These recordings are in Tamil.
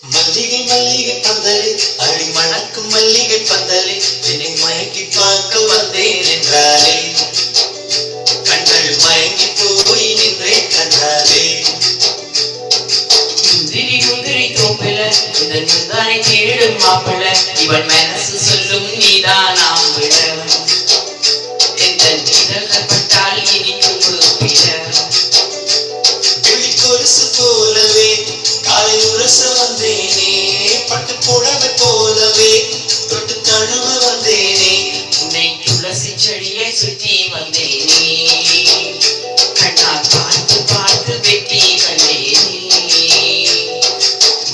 மல்லிகை மல்லிகை பந்தலே அடி மணக்கும் மல்லிகை பந்தலே என்னை மயக்கி பார்க்க வந்தேன் என்றாலே கண்கள் மயங்கி போய் நின்றேன் கண்டாலே முந்திரி முந்திரி தோப்பில இதன் முந்தானை தேடும் மாப்பிள இவன் மனசு சொல்லும் நீதான் ஆம்பிள எந்த நீதல் பட்டால் இனிக்கும் பிற வெள்ளி கொலுசு போலவே காலை உரச வந்தேனே பட்டு புடவை போலவே தொட்டு தழுவ வந்தேனே உன்னை துளசி செடியை சுற்றி வந்தேனே கண்ணால் பார்த்து பார்த்து வெட்டி கண்டேனே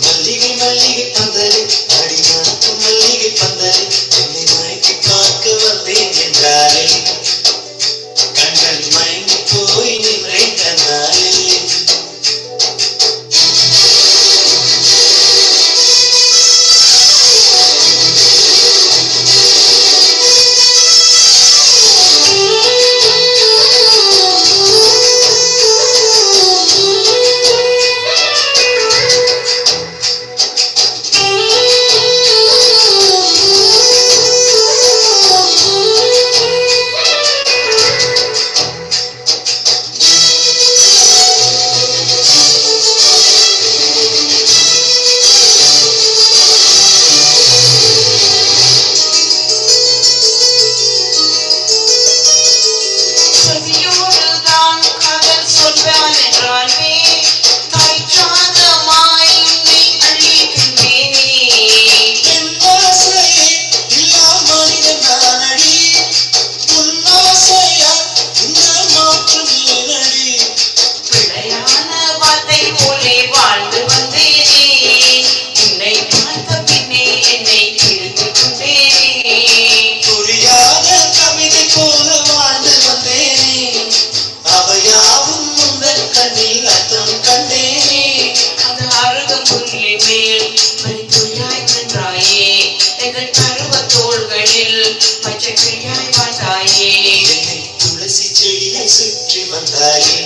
மல்லிகை மல்லிகை பந்தலே அடி மணக்கும் மல்லிகை பந்தலே என்னை மயக்கி பார்க்க வந்தேன் என்றாலே கண்கள் மயங்கி போய் நின்றேன் கண்டாலே துளசி செடியை சுற்றி வந்தாயே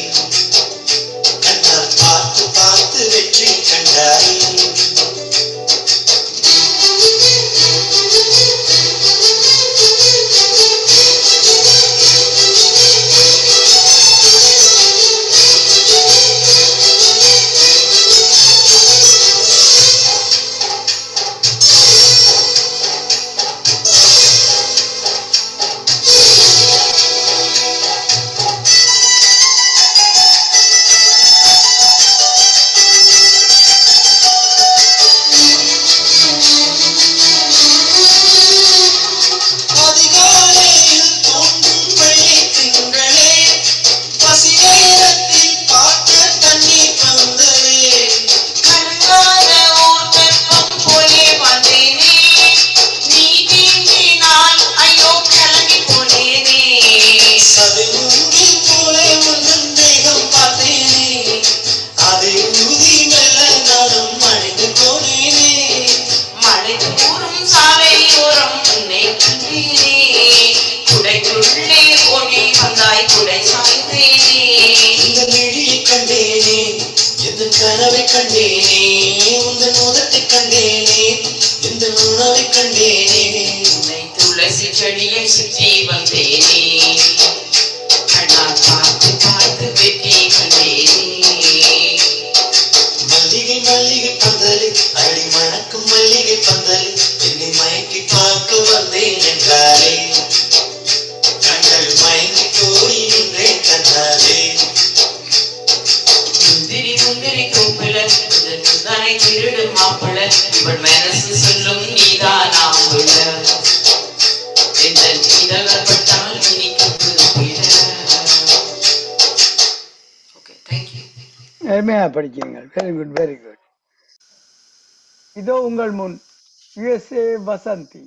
கண்ணால் பார்த்து பார்த்து வெற்றி கண்டாயே கனவை கண்டேனே உந்தன் உதட்டை கண்டேனே இந்த உணவை கண்டேனே உன்னை துளசி செடியை சுற்றி வந்தேனே கண்ணால் பார்த்து பார்த்து வெட்டி கண்டேனே மல்லிகை மல்லிகை பந்தலே அடி மணக்கும் மல்லிகை பந்தலே என்னை மயக்கி பார்க்க வந்தேன் என்றாலே கண்கள் மயங்கி போய் நின்றேன் கண்டாலே திருடும் மாப்பிள இவள் மனசு சொல்லும் நீதான் ஆம்பிள எந்த நீதல் பட்டால் அருமையாக படிக்கிறீங்க. Very good, very good. இதோ உங்கள் முன் யுஎஸ்ஏ வசந்தி.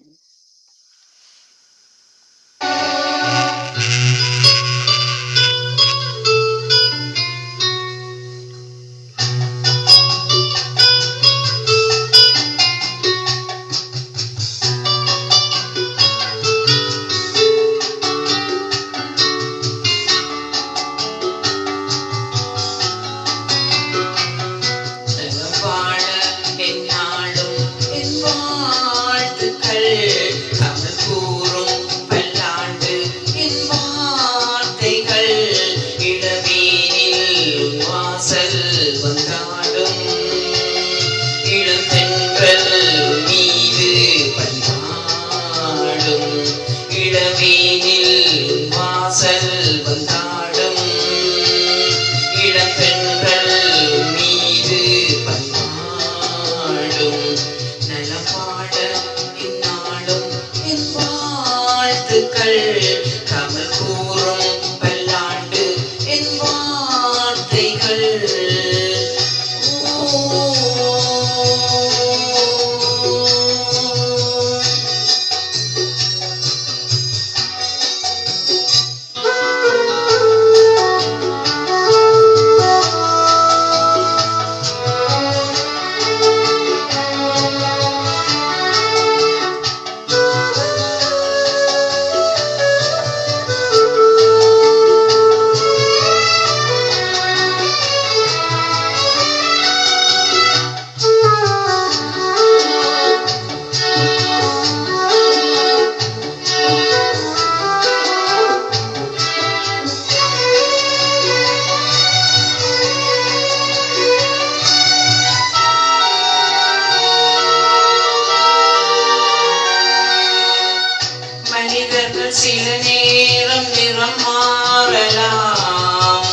சில நேரம் நிறம் மாறலாம்,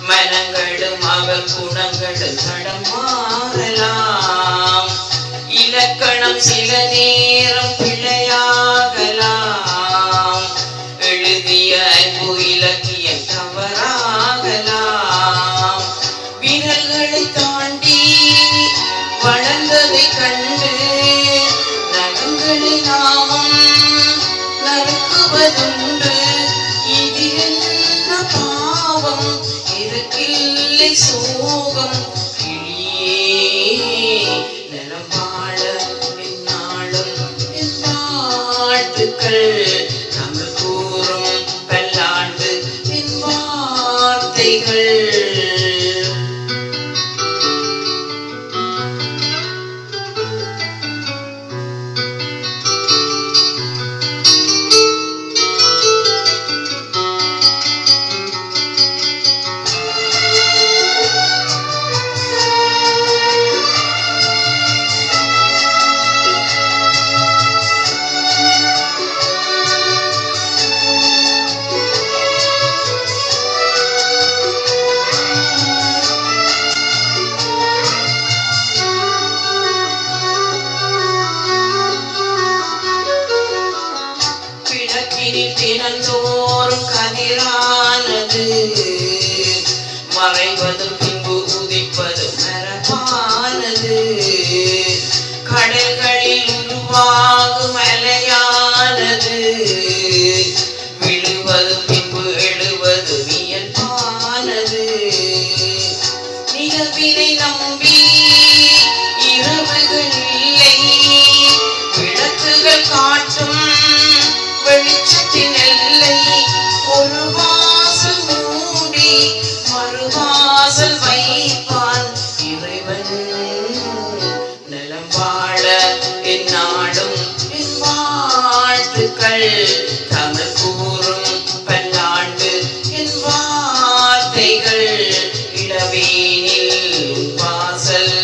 மனங்களும் அவர் குணங்களும் தடம் மாறலாம். இலக்கணம் சில நேரம் பிழையாகலாம், எழுதிய அன்பு இலக்கியம் தவறாகலாம். விரல்களை தாண்டி வளர்ந்ததை கண்டு நகங்களை நாமும் நறுக்குவதுண்டு. இதில் பாவம் இருக்கில்லை சோகம், கிளியே நலம் வாழ என்னாலும் என் வாழ்த்துக்கள். தமிழ் கூறும் பல்லாண்டு என் வார்த்தைகள். தினந்தோறும் கதிரானது மறைவதும் பின்பு உதிப்பதும் மரபானது. கடல்களில் உருவாகும் அலையானது விழுவதும் பின்பு எழுவது இயல்பானது. நிலவினை நம்பி இரவுகள் இல்லை, விளக்குகள் காட்டும் வெளிச்சத்தின் எல்லை. ஒரு வாசல் மூடி மறுவாசல் வைப்பான் இறைவன். நலம் வாழ என்னாடும் என் வாழ்த்துக்கள். தமிழ் கூறும் பல்லாண்டு என் வார்த்தைகள். இளவேனில் வாசல்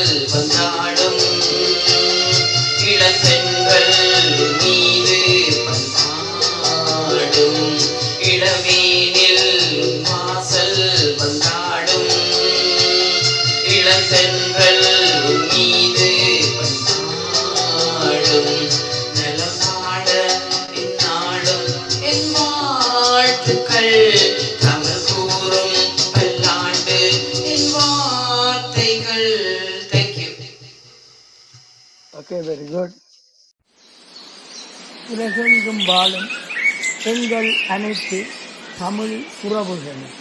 ஓகே, வெரி குட். உலகெங்கும் வாழும் எங்கள் அனைத்து தமிழ் உறவுகளும்